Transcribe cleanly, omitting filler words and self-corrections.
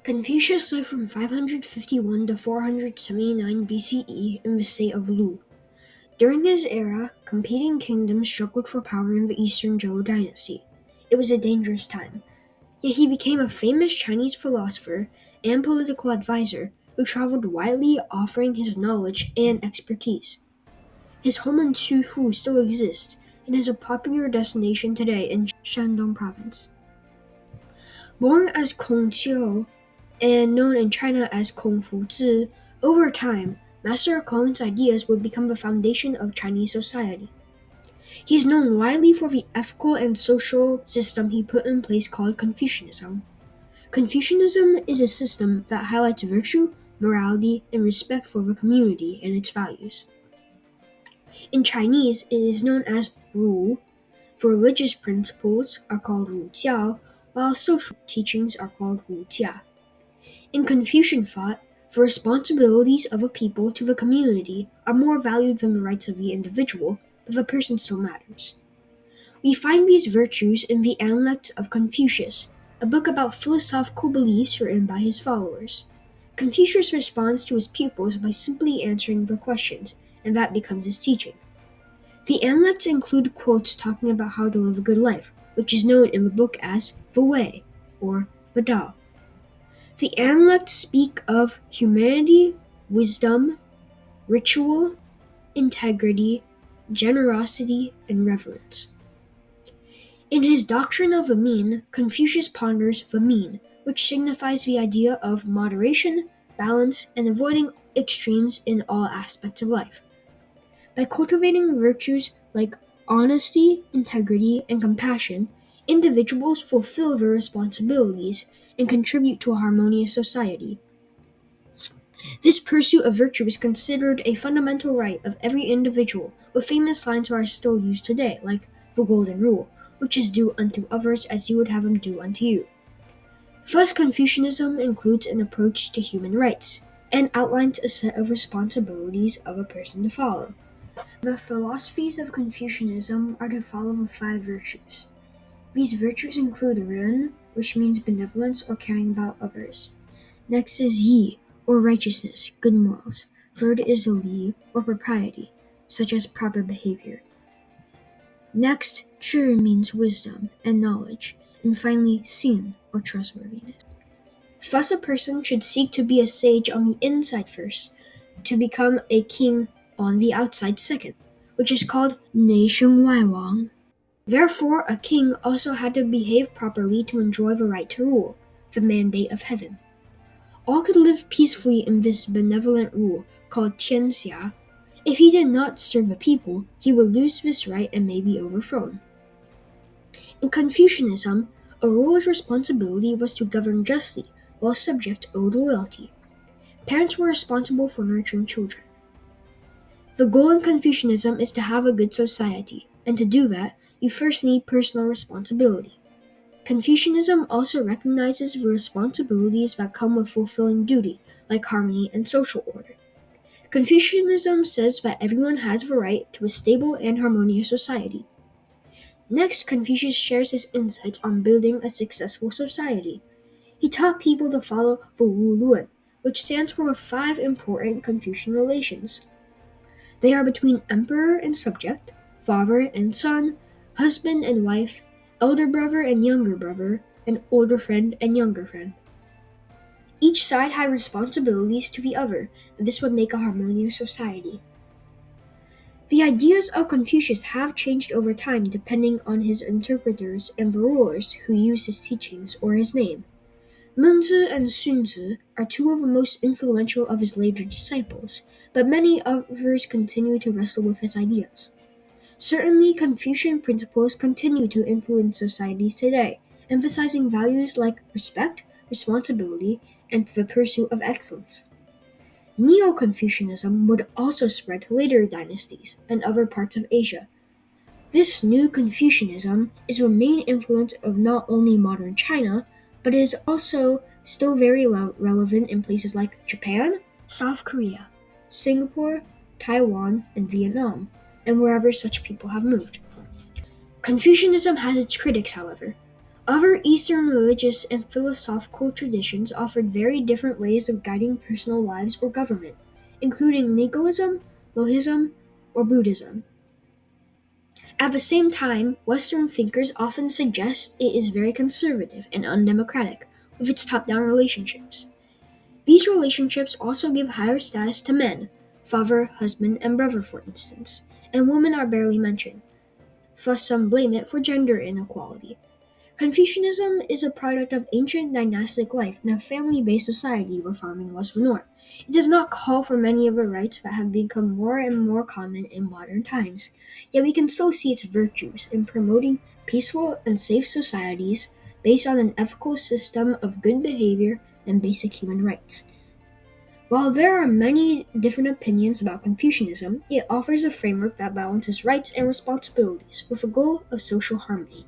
Confucius lived from 551 to 479 BCE in the state of Lu. During his era, competing kingdoms struggled for power in the Eastern Zhou dynasty. It was a dangerous time, yet he became a famous Chinese philosopher and political advisor who traveled widely offering his knowledge and expertise. His home in Sufu still exists and is a popular destination today in Shandong province. Born as Kong Qiu and known in China as Kung Fu Zi, over time, Master Kong's ideas would become the foundation of Chinese society. He is known widely for the ethical and social system he put in place called Confucianism. Confucianism is a system that highlights virtue, morality, and respect for the community and its values. In Chinese, it is known as Ru. For religious principles are called Ru Jiao, while social teachings are called Ru Jia. In Confucian thought, the responsibilities of a people to the community are more valued than the rights of the individual, but the person still matters. We find these virtues in the Analects of Confucius, a book about philosophical beliefs written by his followers. Confucius responds to his pupils by simply answering their questions, and that becomes his teaching. The Analects include quotes talking about how to live a good life, which is known in the book as the Way, or the Tao. The Analects speak of humanity, wisdom, ritual, integrity, generosity, and reverence. In his Doctrine of the Mean, Confucius ponders the mean, which signifies the idea of moderation, balance, and avoiding extremes in all aspects of life. By cultivating virtues like honesty, integrity, and compassion, individuals fulfill their responsibilities and contribute to a harmonious society. This pursuit of virtue is considered a fundamental right of every individual, with famous lines that are still used today, like the Golden Rule, which is do unto others as you would have them do unto you. Thus, Confucianism includes an approach to human rights and outlines a set of responsibilities of a person to follow. The philosophies of Confucianism are to follow the five virtues. These virtues include Ren, which means benevolence or caring about others. Next is Yi, or righteousness, good morals. Third is Li, or propriety, such as proper behavior. Next, Zhi means wisdom and knowledge. And finally, Xin, or trustworthiness. Thus, a person should seek to be a sage on the inside first, to become a king on the outside second, which is called 内圣外王. Therefore, a king also had to behave properly to enjoy the right to rule, the mandate of heaven. All could live peacefully in this benevolent rule called Tianxia. If he did not serve the people, he would lose this right and may be overthrown. In Confucianism, a ruler's responsibility was to govern justly, while subjects owed loyalty. Parents were responsible for nurturing children. The goal in Confucianism is to have a good society, and to do that, you first need personal responsibility. Confucianism also recognizes the responsibilities that come with fulfilling duty, like harmony and social order. Confucianism says that everyone has the right to a stable and harmonious society. Next, Confucius shares his insights on building a successful society. He taught people to follow the Wu Luan, which stands for the five important Confucian relations. They are between emperor and subject, father and son, husband and wife, elder brother and younger brother, and older friend and younger friend. Each side had responsibilities to the other, and this would make a harmonious society. The ideas of Confucius have changed over time depending on his interpreters and the rulers who use his teachings or his name. Mengzi and Sun Tzu are two of the most influential of his later disciples, but many others continue to wrestle with his ideas. Certainly, Confucian principles continue to influence societies today, emphasizing values like respect, responsibility, and the pursuit of excellence. Neo-Confucianism would also spread to later dynasties and other parts of Asia. This new Confucianism is the main influence of not only modern China, but is also still very relevant in places like Japan, South Korea, Singapore, Taiwan, and Vietnam, and wherever such people have moved. Confucianism has its critics, however. Other Eastern religious and philosophical traditions offered very different ways of guiding personal lives or government, including legalism, Mohism, or Buddhism. At the same time, Western thinkers often suggest it is very conservative and undemocratic, with its top down relationships. These relationships also give higher status to men, father, husband, and brother, for instance, and women are barely mentioned. Thus, some blame it for gender inequality. Confucianism is a product of ancient dynastic life in a family based society where farming was the norm. It does not call for many of the rites that have become more and more common in modern times, yet we can still see its virtues in promoting peaceful and safe societies based on an ethical system of good behavior and basic human rights. While there are many different opinions about Confucianism, it offers a framework that balances rights and responsibilities with a goal of social harmony.